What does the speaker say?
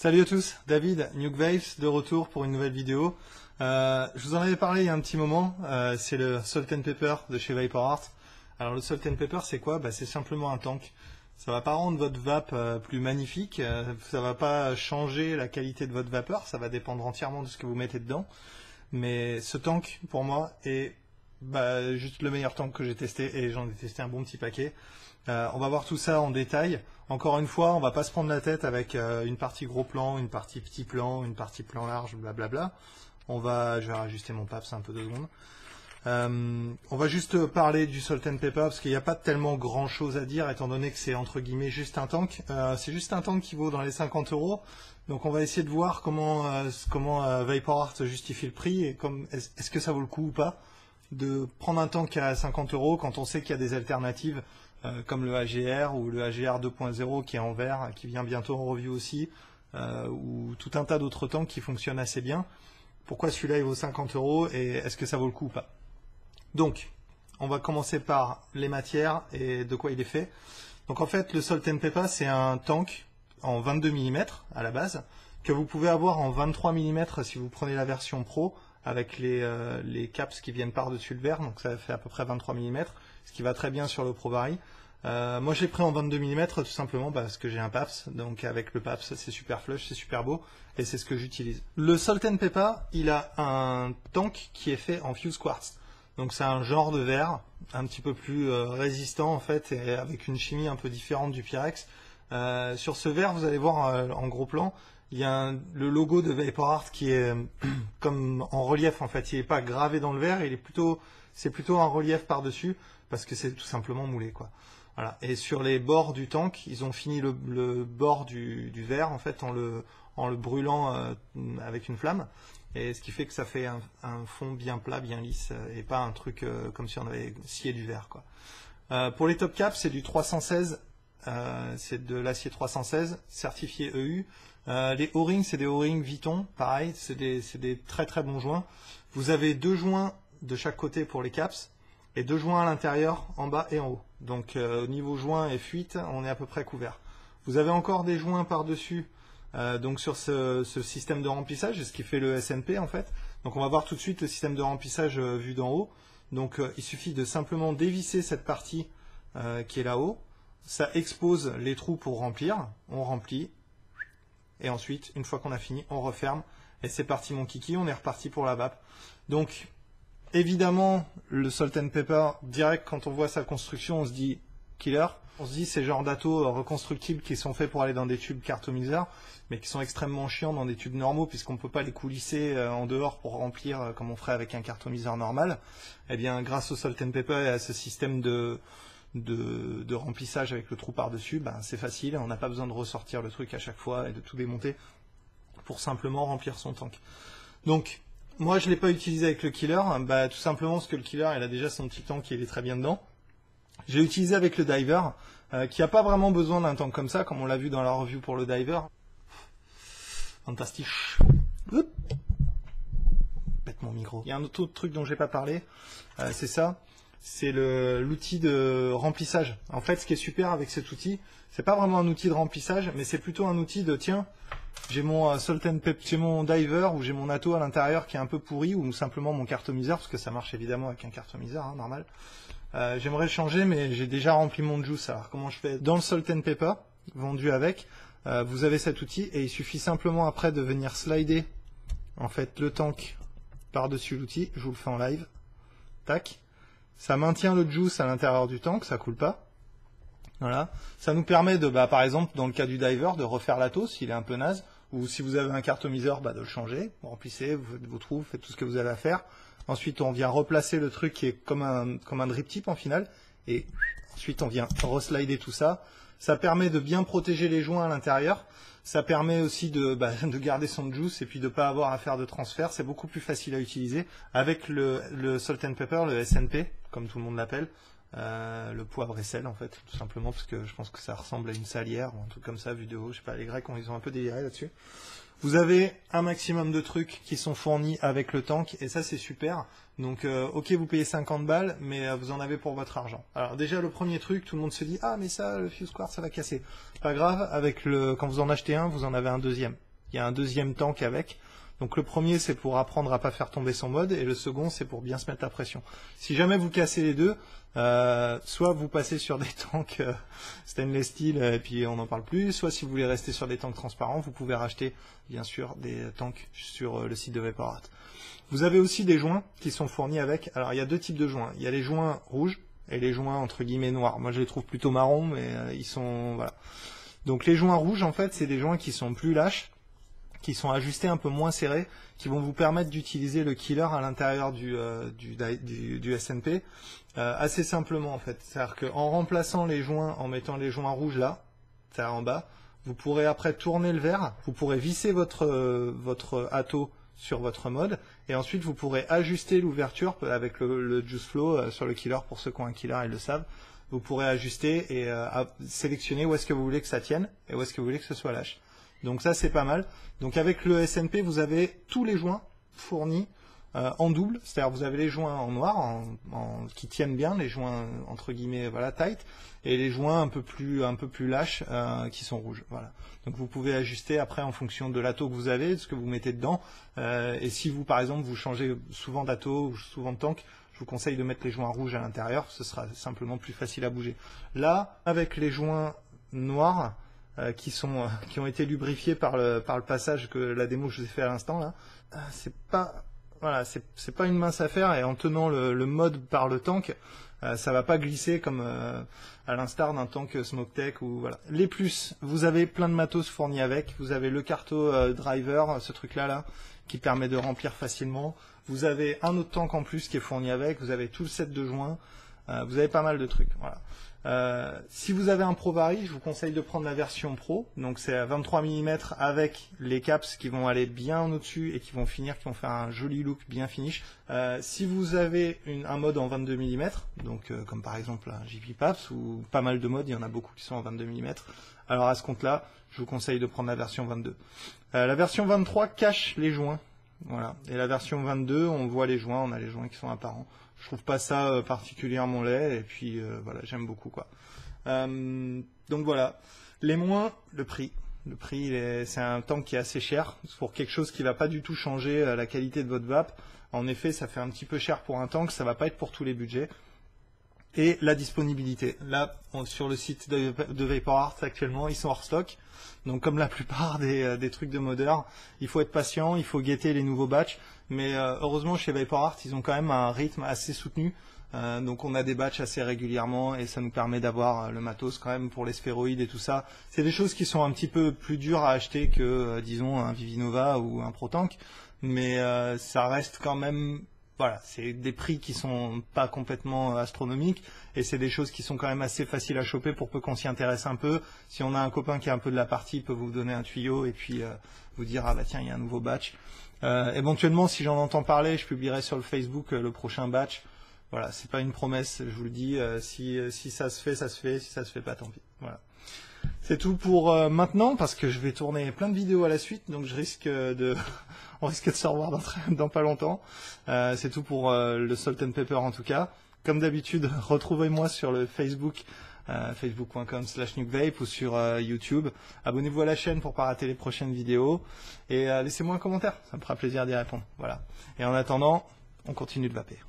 Salut à tous, David, Nukewaves, de retour pour une nouvelle vidéo. Je vous en avais parlé il y a un petit moment, c'est le Salt and Pepper de chez Vaporart. Alors le Salt and Pepper c'est quoi? C'est simplement un tank. Ça va pas rendre votre vape plus magnifique, ça va pas changer la qualité de votre vapeur, ça va dépendre entièrement de ce que vous mettez dedans. Mais ce tank pour moi est juste le meilleur tank que j'ai testé et j'en ai testé un bon petit paquet. On va voir tout ça en détail. Encore une fois, on va pas se prendre la tête avec une partie gros plan, une partie petit plan, une partie plan large, blablabla. Je vais rajuster mon PAPS un peu 2 secondes. On va juste parler du Salt and Pepper parce qu'il n'y a pas tellement grand chose à dire étant donné que c'est entre guillemets juste un tank. C'est juste un tank qui vaut dans les 50 €. Donc on va essayer de voir comment Vaporart justifie le prix et est-ce que ça vaut le coup ou pas de prendre un tank à 50 € quand on sait qu'il y a des alternatives comme le AGR ou le AGR 2.0 qui est en vert, qui vient bientôt en review aussi, ou tout un tas d'autres tanks qui fonctionnent assez bien. Pourquoi celui-là il vaut 50 € et est-ce que ça vaut le coup ou pas? Donc, on va commencer par les matières et de quoi il est fait. Donc en fait, le Salt and Pepper c'est un tank en 22 mm à la base, que vous pouvez avoir en 23 mm si vous prenez la version Pro, avec les caps qui viennent par-dessus le verre, donc ça fait à peu près 23 mm, ce qui va très bien sur le ProVary. Moi je l'ai pris en 22 mm tout simplement parce que j'ai un PAPS, donc avec le PAPS c'est super flush, c'est super beau, et c'est ce que j'utilise. Le Salt and Pepper, il a un tank qui est fait en fused quartz, donc c'est un genre de verre, un petit peu plus résistant en fait, et avec une chimie un peu différente du Pyrex. Sur ce verre, vous allez voir en gros plan, il y a le logo de Vaporart qui est comme en relief en fait, il n'est pas gravé dans le verre, c'est plutôt un relief par-dessus parce que c'est tout simplement moulé quoi. Voilà. Et sur les bords du tank, ils ont fini le bord du verre en fait en le brûlant avec une flamme, et ce qui fait que ça fait un fond bien plat, bien lisse, et pas un truc comme si on avait scié du verre quoi. Pour les top caps, c'est du 316. C'est de l'acier 316 certifié EU. Les O-rings, c'est des O-rings Viton, pareil, c'est des très très bons joints. Vous avez 2 joints de chaque côté pour les caps et 2 joints à l'intérieur, en bas et en haut. Donc au niveau joint et fuite, on est à peu près couvert. Vous avez encore des joints par-dessus, donc sur ce système de remplissage, c'est ce qui fait le SNP en fait. Donc on va voir tout de suite le système de remplissage vu d'en haut. Donc il suffit de simplement dévisser cette partie qui est là-haut. Ça expose les trous pour remplir, on remplit, et ensuite, une fois qu'on a fini, on referme, et c'est parti mon kiki, on est reparti pour la vape. Donc, évidemment, le Salt and Pepper, direct quand on voit sa construction, on se dit killer. On se dit ces genres d'atos reconstructibles qui sont faits pour aller dans des tubes cartomiseurs, mais qui sont extrêmement chiants dans des tubes normaux, puisqu'on ne peut pas les coulisser en dehors pour remplir comme on ferait avec un cartomiseur normal. Eh bien, grâce au Salt and Pepper et à ce système de remplissage avec le trou par-dessus, c'est facile, on n'a pas besoin de ressortir le truc à chaque fois et de tout démonter pour simplement remplir son tank. Donc, moi je ne l'ai pas utilisé avec le Killer, tout simplement parce que le Killer il a déjà son petit tank et il est très bien dedans. J'ai utilisé avec le Diver, qui n'a pas vraiment besoin d'un tank comme ça, comme on l'a vu dans la review pour le Diver. Fantastique. Pète mon micro. Il y a un autre truc dont j'ai pas parlé, c'est ça. C'est l'outil de remplissage. En fait, ce qui est super avec cet outil, c'est pas vraiment un outil de remplissage, mais c'est plutôt un outil de tiens, j'ai mon Salt and Pepper, j'ai mon Diver ou j'ai mon Atto à l'intérieur qui est un peu pourri, ou simplement mon cartomiseur, parce que ça marche évidemment avec un cartomiseur, hein, normal. J'aimerais changer, mais j'ai déjà rempli mon juice. Alors comment je fais? Dans le Salt and Pepper, vendu avec, vous avez cet outil et il suffit simplement après de venir slider en fait le tank par-dessus l'outil. Je vous le fais en live. Tac. Ça maintient le juice à l'intérieur du tank, ça coule pas. Voilà. Ça nous permet de, par exemple, dans le cas du Diver, de refaire l'atto s'il est un peu naze, ou si vous avez un cartomiseur, de le changer. Vous remplissez, vous faites vos trous, vous faites tout ce que vous avez à faire. Ensuite, on vient replacer le truc qui est comme un drip tip en finale, et ensuite on vient reslider tout ça. Ça permet de bien protéger les joints à l'intérieur. Ça permet aussi de garder son juice et puis de ne pas avoir à faire de transfert. C'est beaucoup plus facile à utiliser avec le Salt and Pepper, le SNP, comme tout le monde l'appelle, le poivre et sel en fait, tout simplement parce que je pense que ça ressemble à une salière ou un truc comme ça vu de haut. Je sais pas, les Grecs ils ont un peu déliré là-dessus. Vous avez un maximum de trucs qui sont fournis avec le tank et ça c'est super. Donc ok, vous payez 50 balles, mais vous en avez pour votre argent. Alors déjà le premier truc, tout le monde se dit ah mais ça le fuse quartz ça va casser. Pas grave, avec quand vous en achetez un, vous en avez un deuxième. il y a un deuxième tank avec. Donc le premier c'est pour apprendre à pas faire tomber son mode et le second c'est pour bien se mettre la pression. Si jamais vous cassez les deux, soit vous passez sur des tanks stainless steel et puis on n'en parle plus, soit si vous voulez rester sur des tanks transparents, vous pouvez racheter bien sûr des tanks sur le site de Vaporart. Vous avez aussi des joints qui sont fournis avec. Alors il y a deux types de joints. Il y a les joints rouges et les joints entre guillemets noirs. Moi je les trouve plutôt marrons, mais ils sont voilà. Donc les joints rouges en fait c'est des joints qui sont plus lâches, qui sont ajustés un peu moins serrés, qui vont vous permettre d'utiliser le killer à l'intérieur du SNP assez simplement en fait. C'est-à-dire qu'en remplaçant les joints, en mettant les joints rouges là, c'est-à-dire en bas, vous pourrez après tourner le verre, vous pourrez visser votre atto sur votre mode, et ensuite vous pourrez ajuster l'ouverture avec le juice flow sur le killer. Pour ceux qui ont un killer, ils le savent. Vous pourrez ajuster et sélectionner où est-ce que vous voulez que ça tienne et où est-ce que vous voulez que ce soit lâche. Donc ça c'est pas mal. Donc avec le SNP vous avez tous les joints fournis en double, c'est-à-dire vous avez les joints en noir qui tiennent bien, les joints entre guillemets voilà tight, et les joints un peu plus lâches qui sont rouges. Voilà. Donc vous pouvez ajuster après en fonction de l'atto que vous avez, de ce que vous mettez dedans. Et si vous par exemple vous changez souvent d'atto ou souvent de tank, je vous conseille de mettre les joints rouges à l'intérieur, ce sera simplement plus facile à bouger. Là avec les joints noirs qui ont été lubrifiés par le passage que la démo que je vous ai fait à l'instant là, c'est pas voilà, c'est pas une mince affaire, et en tenant le mode par le tank, ça va pas glisser comme à l'instar d'un tank SmokeTech ou voilà. Les plus, vous avez plein de matos fournis avec, vous avez le carto driver, ce truc là qui permet de remplir facilement. Vous avez un autre tank en plus qui est fourni avec, vous avez tout le set de joints, vous avez pas mal de trucs. Voilà. Si vous avez un ProVary, je vous conseille de prendre la version Pro, donc c'est à 23 mm avec les caps qui vont aller bien au-dessus et qui vont faire un joli look bien finish. Si vous avez un mode en 22 mm, donc comme par exemple un JP Paps ou pas mal de modes, il y en a beaucoup qui sont en 22 mm, alors à ce compte-là, je vous conseille de prendre la version 22. La version 23 cache les joints, voilà, et la version 22, on voit les joints, on a les joints qui sont apparents. Je trouve pas ça particulièrement laid, et puis voilà, j'aime beaucoup quoi. Donc voilà, les moins, le prix. Le prix, c'est un tank qui est assez cher pour quelque chose qui va pas du tout changer la qualité de votre vape. En effet, ça fait un petit peu cher pour un tank, ça va pas être pour tous les budgets. Et la disponibilité. Là, sur le site de Vaporart actuellement, ils sont hors stock. Donc comme la plupart des trucs de modeur, il faut être patient, il faut guetter les nouveaux batchs. Mais heureusement chez Vaporart, ils ont quand même un rythme assez soutenu. Donc on a des batchs assez régulièrement et ça nous permet d'avoir le matos quand même pour les sphéroïdes et tout ça. C'est des choses qui sont un petit peu plus dures à acheter que disons un Vivinova ou un ProTank. Mais ça reste quand même... Voilà, c'est des prix qui sont pas complètement astronomiques et c'est des choses qui sont quand même assez faciles à choper pour peu qu'on s'y intéresse un peu. Si on a un copain qui est un peu de la partie, il peut vous donner un tuyau et puis vous dire ah bah tiens il y a un nouveau batch. Éventuellement si j'en entends parler, je publierai sur le Facebook le prochain batch. Voilà, c'est pas une promesse, je vous le dis. Si ça se fait, ça se fait. Si ça se fait pas, tant pis. Voilà. C'est tout pour maintenant parce que je vais tourner plein de vidéos à la suite, donc je risque on risque de se revoir dans pas longtemps. C'est tout pour le Salt and Pepper en tout cas. Comme d'habitude, retrouvez-moi sur le Facebook, facebook.com/nukevape ou sur YouTube. Abonnez-vous à la chaîne pour pas rater les prochaines vidéos et laissez-moi un commentaire, ça me fera plaisir d'y répondre. Voilà. Et en attendant, on continue de vaper.